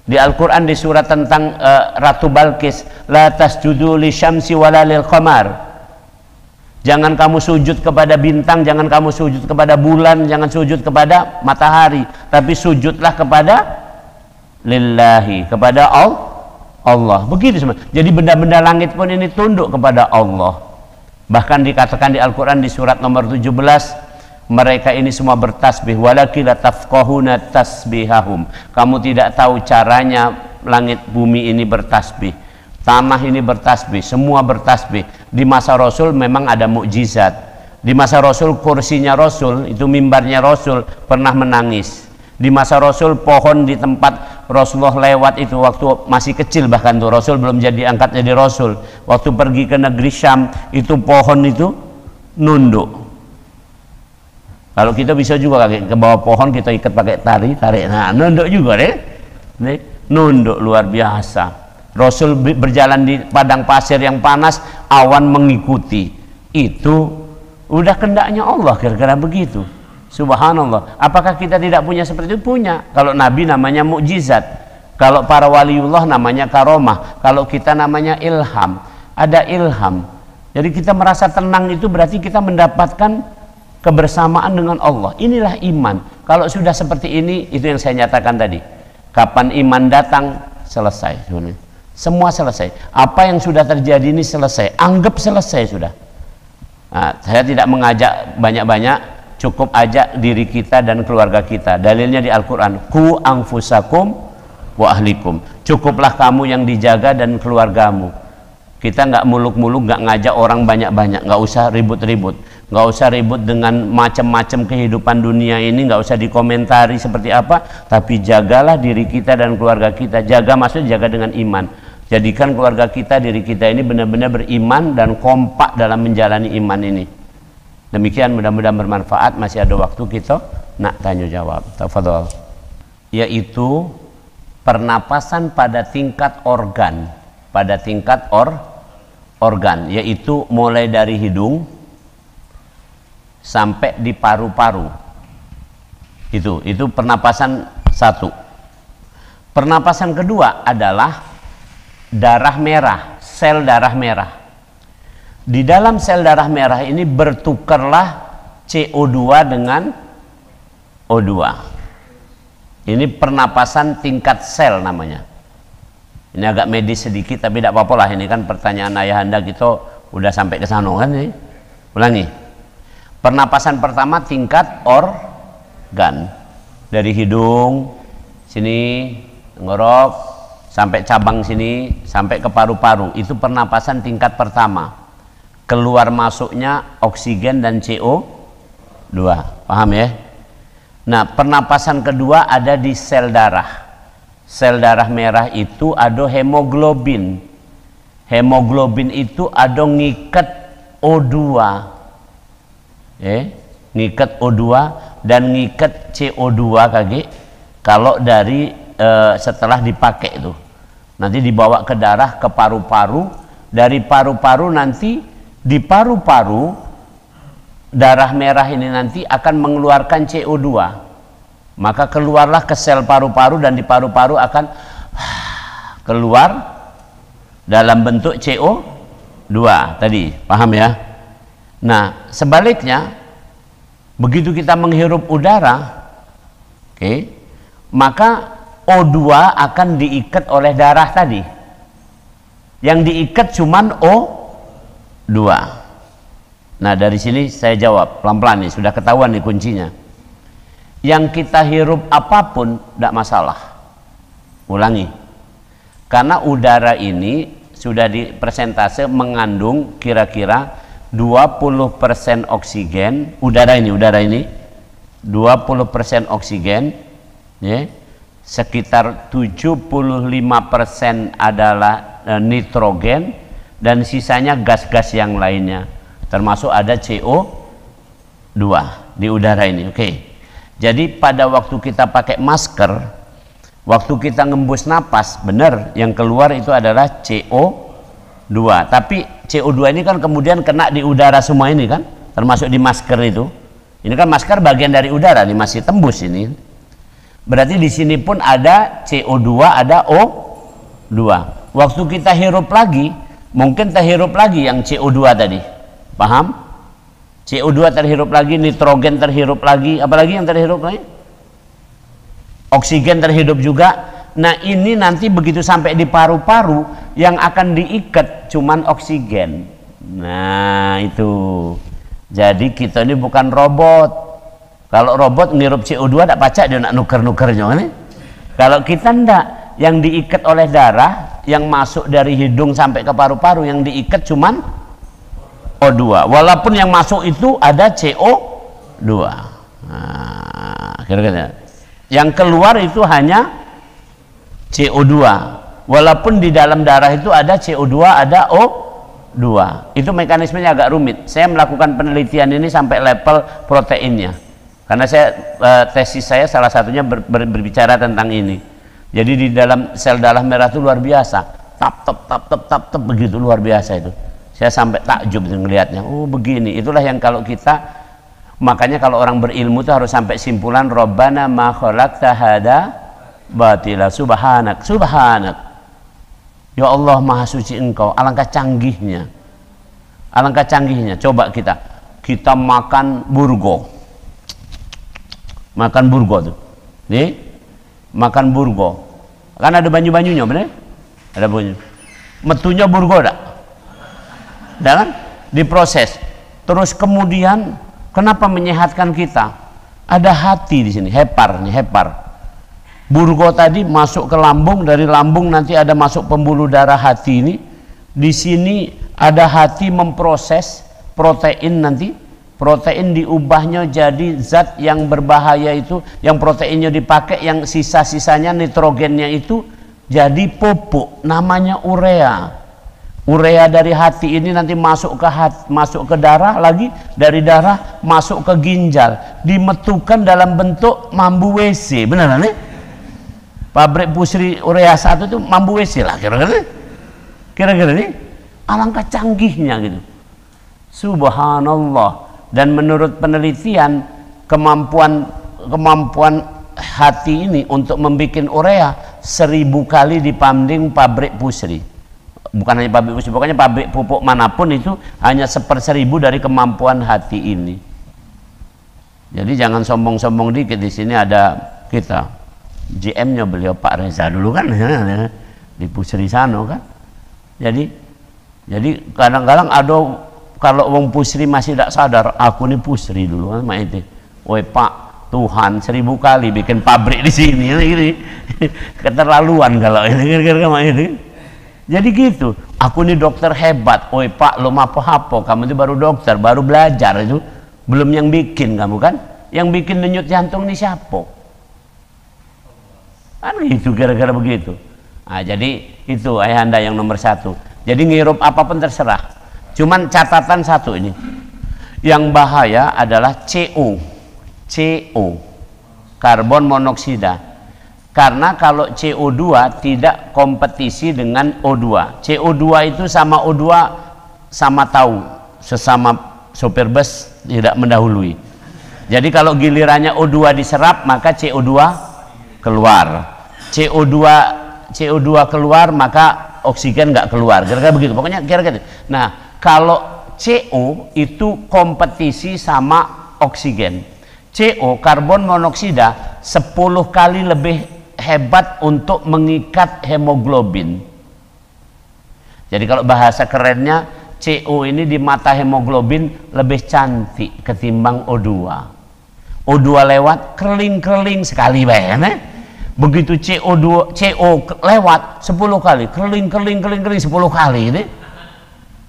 Di Al-Quran di surat tentang Ratu Balqis, la tasjudu lisyamsi wala lil qamar. Jangan kamu sujud kepada bintang, jangan kamu sujud kepada bulan, jangan sujud kepada matahari, tapi sujudlah kepada lillahi, kepada Allah. Begitu semua. Jadi benda-benda langit pun ini tunduk kepada Allah. Bahkan dikatakan di Al-Quran di surat nomor 17, mereka ini semua bertasbih, walakin la tafqahuna tasbihahum. Kamu tidak tahu caranya langit bumi ini bertasbih, tanah ini bertasbih, semua bertasbih. Di masa Rasul memang ada mukjizat. Di masa Rasul kursinya Rasul, itu mimbarnya Rasul pernah menangis. Di masa Rasul pohon di tempat Rasulullah lewat itu waktu masih kecil, bahkan tuh Rasul belum jadi angkat jadi Rasul. Waktu pergi ke negeri Syam itu pohon itu nunduk. Kalau kita bisa juga ke bawah pohon kita ikat pakai tarik, nah nunduk juga deh. Nunduk luar biasa. Rasul berjalan di padang pasir yang panas, awan mengikuti. Itu udah kehendaknya Allah, kira-kira begitu. Subhanallah. Apakah kita tidak punya seperti itu? Punya. Kalau Nabi namanya mukjizat, kalau para waliullah namanya karomah, kalau kita namanya ilham. Ada ilham. Jadi kita merasa tenang, itu berarti kita mendapatkan kebersamaan dengan Allah. Inilah iman. Kalau sudah seperti ini, itu yang saya nyatakan tadi. Kapan iman datang, selesai. Semua selesai. Apa yang sudah terjadi ini selesai. Anggap selesai sudah. Nah, saya tidak mengajak banyak-banyak, cukup ajak diri kita dan keluarga kita. Dalilnya di Al-Quran, ku anfusakum wa ahlikum. Cukuplah kamu yang dijaga dan keluargamu. Kita nggak muluk-muluk, nggak ngajak orang banyak-banyak, nggak usah ribut-ribut, nggak usah ribut dengan macam-macam kehidupan dunia ini, nggak usah dikomentari seperti apa, tapi jagalah diri kita dan keluarga kita. Jaga maksudnya jaga dengan iman. Jadikan keluarga kita, diri kita ini benar-benar beriman dan kompak dalam menjalani iman ini. Demikian, mudah-mudahan bermanfaat. Masih ada waktu kita nak tanya jawab. Tafadhol. Yaitu pernapasan pada tingkat organ, pada tingkat organ, yaitu mulai dari hidung sampai di paru-paru. Itu pernapasan satu. Pernapasan kedua adalah darah merah, sel darah merah. Di dalam sel darah merah ini bertukarlah CO2 dengan O2. Ini pernapasan tingkat sel namanya. Ini agak medis sedikit, tapi tidak apa-apa lah. Ini kan pertanyaan ayahanda kita udah sampai ke sana kan nih. Ulangi. Pernapasan pertama tingkat organ, dari hidung sini, tenggorok sampai cabang sini sampai ke paru-paru. Itu pernapasan tingkat pertama. Keluar masuknya oksigen dan CO2. Paham ya? Nah, pernapasan kedua ada di sel darah. Sel darah merah itu ada hemoglobin. Hemoglobin itu ada ngikat O2, ngikat O2 dan ngikat CO2 kaki. Kalau dari setelah dipakai itu, nanti dibawa ke darah, ke paru-paru, dari paru-paru nanti di paru-paru darah merah ini nanti akan mengeluarkan CO2, maka keluarlah ke sel paru-paru dan di paru-paru akan keluar dalam bentuk CO2 tadi, paham ya? Nah, sebaliknya begitu kita menghirup udara, maka O2 akan diikat oleh darah tadi. Yang diikat cuman O2. Nah, dari sini saya jawab pelan-pelan nih, sudah ketahuan nih kuncinya. Yang kita hirup apapun tidak masalah. Ulangi. Karena udara ini sudah di persentase mengandung kira-kira 20% oksigen, udara ini 20% oksigen, ya, sekitar 75% adalah nitrogen, dan sisanya gas-gas yang lainnya, termasuk ada CO2 di udara ini. Jadi pada waktu kita pakai masker, waktu kita ngembus napas, benar yang keluar itu adalah CO2. Tapi CO2 ini kan kemudian kena di udara semua ini kan, termasuk di masker itu. Ini kan masker bagian dari udara, ini masih tembus ini. Berarti di sini pun ada CO2, ada O2. Waktu kita hirup lagi, mungkin terhirup lagi yang CO2 tadi. Paham? CO2 terhirup lagi, nitrogen terhirup lagi, apalagi yang terhirup lagi? Oksigen terhidup juga. Nah, ini nanti begitu sampai di paru-paru yang akan diikat cuman oksigen. Nah, itu. Jadi kita ini bukan robot. Kalau robot ngirup CO2 tak pacak dia nak nuker-nukernya kan? Kalau kita ndak, yang diikat oleh darah yang masuk dari hidung sampai ke paru-paru, yang diikat cuman O2. Walaupun yang masuk itu ada CO2. Nah, kira-kira yang keluar itu hanya CO2, walaupun di dalam darah itu ada CO2, ada O2. Itu mekanismenya agak rumit. Saya melakukan penelitian ini sampai level proteinnya, karena saya tesis saya salah satunya berbicara tentang ini. Jadi di dalam sel darah merah itu luar biasa, tap begitu luar biasa itu. Saya sampai takjub melihatnya. Oh begini, itulah yang kalau kita, makanya kalau orang berilmu itu harus sampai simpulan Rabbana ma khalaqta hada batila subhanak. Ya Allah, maha suci Engkau. Alangkah canggihnya. Coba kita makan burgo. Makan burgo tuh. Nih, makan burgo. Kan ada banyu-banyunya, bener? Ada banyu. Metunya burgo enggak? Enggak kan? Diproses. Terus kemudian kenapa menyehatkan kita? Ada hati di sini, hepar. Burgo tadi masuk ke lambung, dari lambung nanti ada masuk pembuluh darah hati ini. Di sini ada hati memproses protein nanti. Protein diubahnya jadi zat yang berbahaya itu, yang proteinnya dipakai, yang sisa-sisanya nitrogennya itu jadi pupuk, namanya urea. Urea dari hati ini nanti masuk ke darah lagi, dari darah masuk ke ginjal, dimetukan dalam bentuk mambu WC. Beneran nih? Pabrik Pusri Urea 1 itu mambu WC lah kira-kira nih. Alangkah canggihnya gitu. Subhanallah. Dan menurut penelitian, kemampuan hati ini untuk membuat urea 1000 kali dibanding pabrik Pusri. Bukan hanya pabrik Pusri, pokoknya pabrik pupuk manapun itu hanya 1/1000 dari kemampuan hati ini. Jadi jangan sombong-sombong dikit. Di sini ada kita, GM-nya beliau Pak Reza dulu kan, di Pusri sana kan. Jadi kadang-kadang ada, kalau wong Pusri masih tidak sadar, aku ini Pusri dulu kan, itu. Woi Pak, Tuhan 1000 kali bikin pabrik di sini, ini keterlaluan kalau ini kira-kira itu. Jadi gitu, aku ini dokter hebat. Woi Pak, lo apa-apa, kamu itu baru dokter, baru belajar itu, belum yang bikin kamu kan, yang bikin denyut jantung ini siapa? Kan gitu, kira-kira begitu. Nah, jadi itu ayahanda yang nomor 1. Jadi ngirup apapun terserah. Cuman catatan satu ini. Yang bahaya adalah CO. CO. Karbon monoksida. Karena kalau CO2 tidak kompetisi dengan O2. CO2 itu sama O2 sama tahu. Sesama sopir bus tidak mendahului. Jadi kalau gilirannya O2 diserap maka CO2 keluar. CO2 keluar maka oksigen nggak keluar, kira-kira begitu, pokoknya kira-kira. Nah, kalau CO itu kompetisi sama oksigen. CO, karbon monoksida, 10 kali lebih hebat untuk mengikat hemoglobin. Jadi kalau bahasa kerennya, CO ini di mata hemoglobin lebih cantik ketimbang O2. O2 lewat, kerling-kerling sekali bayangnya. Begitu CO lewat 10 kali, kerling 10 kali ini.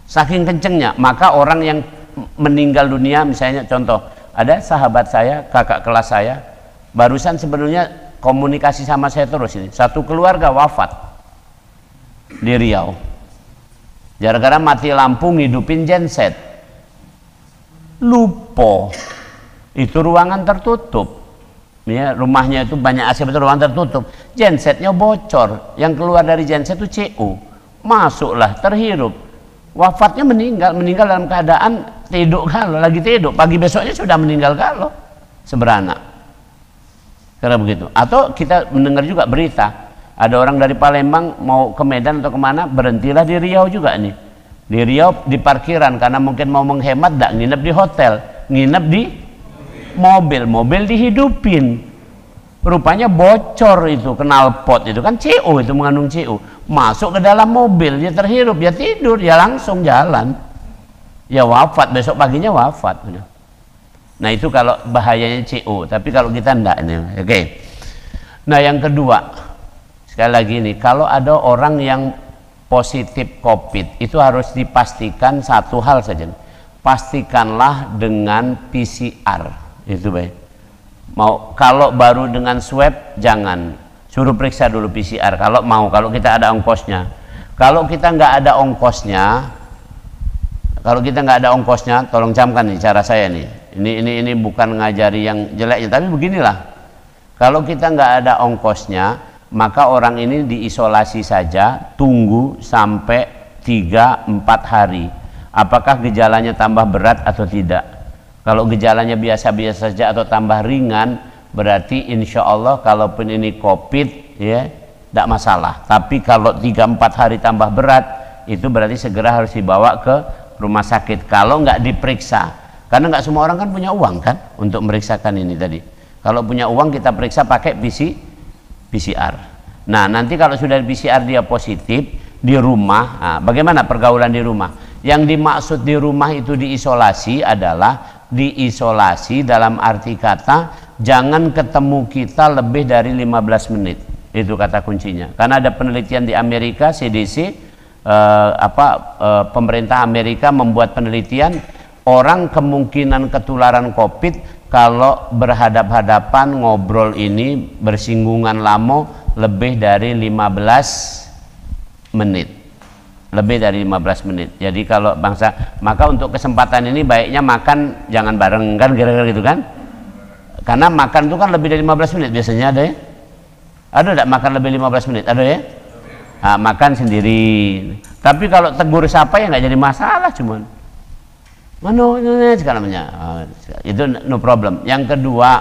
Saking kencengnya, maka orang yang meninggal dunia, misalnya contoh, ada sahabat saya, kakak kelas saya, barusan sebenarnya komunikasi sama saya terus ini. Satu keluarga wafat di Riau. Gara-gara mati lampu ngidupin genset. Lupa. Itu ruangan tertutup. Ya, rumahnya itu banyak AC, betul, ruangan tertutup, gensetnya bocor, yang keluar dari genset itu CO, masuklah, terhirup, wafatnya meninggal dalam keadaan tidur galau, lagi tidur, pagi besoknya sudah meninggal galau, seberanak, karena begitu. Atau kita mendengar juga berita, ada orang dari Palembang mau ke Medan atau kemana, berhentilah di Riau juga nih, di Riau di parkiran, karena mungkin mau menghemat, tidak nginep di hotel, nginep di mobil dihidupin, rupanya bocor itu knalpot itu kan CO, itu mengandung CO, masuk ke dalam mobil, dia terhirup, dia tidur, dia langsung jalan, ya wafat, besok paginya wafat. Nah itu kalau bahayanya CO, tapi kalau kita enggak ini, oke. Nah yang kedua, sekali lagi nih, kalau ada orang yang positif COVID itu harus dipastikan satu hal saja, pastikanlah dengan PCR. Itu baik. Mau kalau baru dengan swab jangan, suruh periksa dulu PCR kalau mau, kalau kita ada ongkosnya. Kalau kita nggak ada ongkosnya, tolong camkan nih cara saya nih. Ini bukan ngajari yang jeleknya, tapi beginilah. Kalau kita nggak ada ongkosnya, maka orang ini diisolasi saja, tunggu sampai 3-4 hari. Apakah gejalanya tambah berat atau tidak? Kalau gejalanya biasa-biasa saja atau tambah ringan, berarti insya Allah kalaupun ini COVID ya tidak masalah. Tapi kalau 3-4 hari tambah berat, itu berarti segera harus dibawa ke rumah sakit. Kalau nggak diperiksa, karena nggak semua orang kan punya uang kan untuk memeriksakan ini tadi. Kalau punya uang kita periksa pakai PCR. Nah nanti kalau sudah PCR dia positif di rumah, nah, bagaimana pergaulan di rumah? Yang dimaksud di rumah itu diisolasi adalah diisolasi dalam arti kata jangan ketemu kita lebih dari 15 menit, itu kata kuncinya. Karena ada penelitian di Amerika, CDC pemerintah Amerika membuat penelitian, orang kemungkinan ketularan COVID kalau berhadap-hadapan ngobrol ini bersinggungan lama lebih dari 15 menit. Lebih dari 15 menit. Jadi kalau bangsa, maka untuk kesempatan ini baiknya makan jangan bareng kan, kira-kira gitu kan. Karena makan itu kan lebih dari 15 menit biasanya ada ya. Ada tidak makan lebih 15 menit? Ada ya? Nah, makan sendiri. Tapi kalau tegur siapa ya nggak jadi masalah, cuman namanya. Itu no problem. Yang kedua,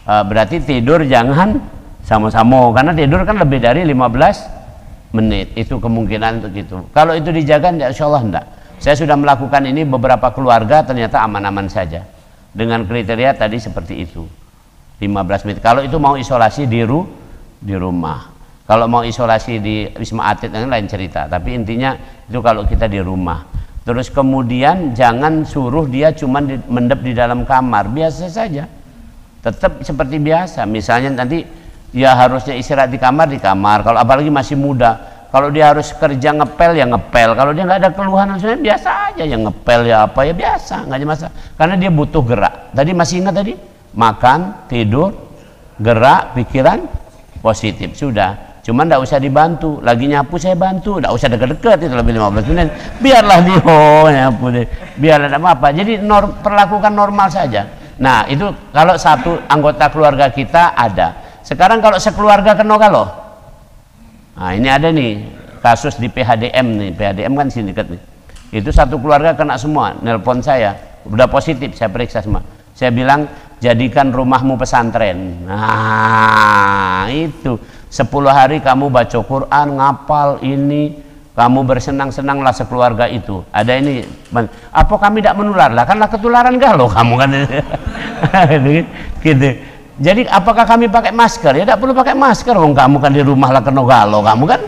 berarti tidur jangan sama-sama, karena tidur kan lebih dari 15 menit, itu kemungkinan untuk itu. Kalau itu dijaga, insya Allah enggak. Saya sudah melakukan ini beberapa keluarga, ternyata aman-aman saja dengan kriteria tadi seperti itu, 15 menit. Kalau itu mau isolasi di rumah, kalau mau isolasi di Wisma Atlet lain cerita, tapi intinya itu kalau kita di rumah. Terus kemudian jangan suruh dia cuma mendep di dalam kamar, biasa saja, tetap seperti biasa. Misalnya nanti ya harusnya istirahat di kamar, kalau apalagi masih muda. Kalau dia harus kerja ngepel ya ngepel, kalau dia nggak ada keluhan sebenarnya biasa aja, ya ngepel ya apa ya biasa, nggak ada masalah, karena dia butuh gerak. Tadi masih ingat tadi, makan, tidur, gerak, pikiran positif, sudah. Cuman tidak usah dibantu, lagi nyapu saya bantu, tidak usah dekat-dekat, itu lebih 15 menit. Biarlah dia nyapu deh, biarlah tidak apa-apa. Jadi perlakukan normal saja. Nah itu kalau satu anggota keluarga kita ada. Sekarang kalau sekeluarga kena kalau, nah ini ada nih kasus di PHDM nih, PHDM kan sini dekat nih. Itu satu keluarga kena semua, nelpon saya, udah positif, saya periksa semua. Saya bilang jadikan rumahmu pesantren. Nah itu 10 hari kamu baca Quran, ngapal ini, kamu bersenang-senanglah sekeluarga itu. Ada ini, apa kami tidak menular? Lah kanlah ketularan galau kamu kan. Gitu. Jadi apakah kami pakai masker? Ya tidak perlu pakai masker, wong kamu kan di rumah lah kena galau kamu kan.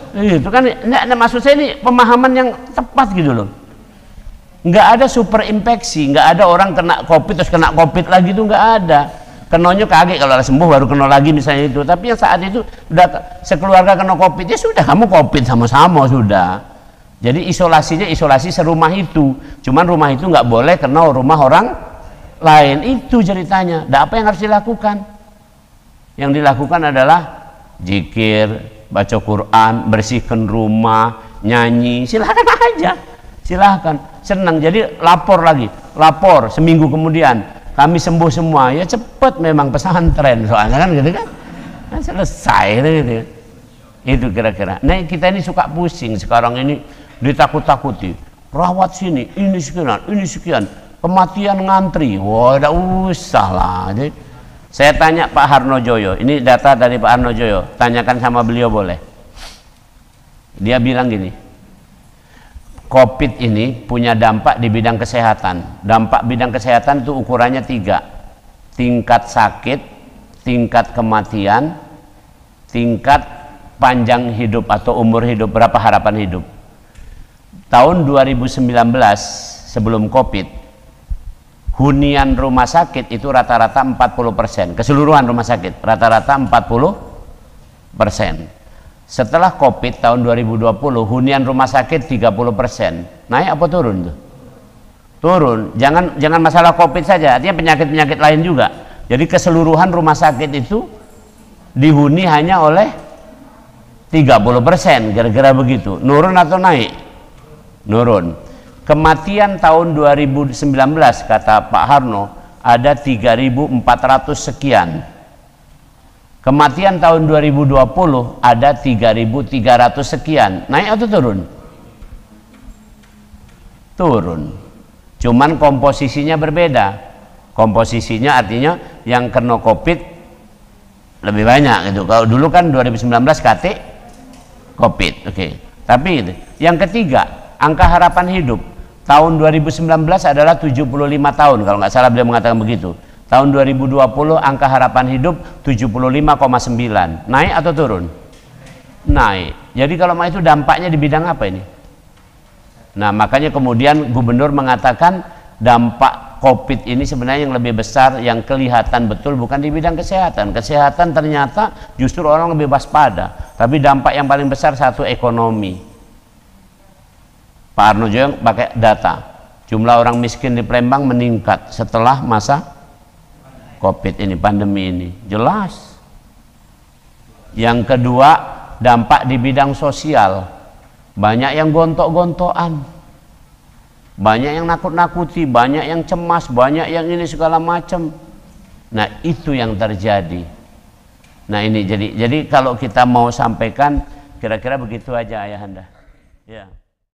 Itu kan, nah, maksud saya ini pemahaman yang tepat gitu loh. Nggak ada super infeksi, nggak ada orang kena COVID terus kena COVID lagi, itu nggak ada. Kenanya kaget kalau sembuh baru kena lagi misalnya itu. Tapi yang saat itu udah sekeluarga kena COVID, ya sudah kamu COVID sama-sama sudah. Jadi isolasinya isolasi serumah itu. Cuman rumah itu nggak boleh kena rumah orang lain. Itu ceritanya. Dan apa yang harus dilakukan? Yang dilakukan adalah zikir, baca Quran, bersihkan rumah, nyanyi, silahkan aja, silahkan, senang. Jadi lapor lagi, lapor seminggu kemudian kami sembuh semua, ya cepet memang pesantren soalnya kan gitu kan, nah, selesai gitu. Itu kira-kira. Nah kita ini suka pusing sekarang ini, ditakut-takuti, rawat sini, ini sekian, kematian ngantri, wah udah usah lah. Jadi, saya tanya Pak Harnojoyo, ini data dari Pak Harnojoyo, tanyakan sama beliau boleh. Dia bilang gini, COVID ini punya dampak di bidang kesehatan. Dampak bidang kesehatan itu ukurannya 3. Tingkat sakit, tingkat kematian, tingkat panjang hidup atau umur hidup, berapa harapan hidup. Tahun 2019 sebelum COVID, hunian rumah sakit itu rata-rata 40%, keseluruhan rumah sakit rata-rata 40%. Setelah COVID tahun 2020, hunian rumah sakit 30%. Naik apa turun tuh? Turun. Jangan masalah COVID saja, artinya penyakit-penyakit lain juga. Jadi keseluruhan rumah sakit itu dihuni hanya oleh 30%, kira-kira begitu. Nurun atau naik? Nurun. Kematian tahun 2019 kata Pak Harno ada 3.400 sekian. Kematian tahun 2020 ada 3.300 sekian. Naik atau turun? Turun. Cuman komposisinya berbeda. Komposisinya artinya yang kena COVID lebih banyak gitu. Kalau dulu kan 2019 KT COVID, oke. Tapi itu. Yang ketiga, angka harapan hidup tahun 2019 adalah 75 tahun kalau nggak salah beliau mengatakan begitu. Tahun 2020 angka harapan hidup 75,9. Naik atau turun? Naik. Jadi kalau itu dampaknya di bidang apa ini? Nah makanya kemudian gubernur mengatakan dampak COVID ini sebenarnya yang lebih besar, yang kelihatan betul bukan di bidang kesehatan. Kesehatan ternyata justru orang lebih waspada. Tapi dampak yang paling besar satu ekonomi. Pak Harnojoyo pakai data. Jumlah orang miskin di Palembang meningkat setelah masa COVID ini, pandemi ini, jelas. Yang kedua, dampak di bidang sosial. Banyak yang gontok-gontokan, banyak yang nakut-nakuti, banyak yang cemas, banyak yang ini segala macam. Nah itu yang terjadi. Nah ini jadi kalau kita mau sampaikan kira-kira begitu aja ayahanda. Ya.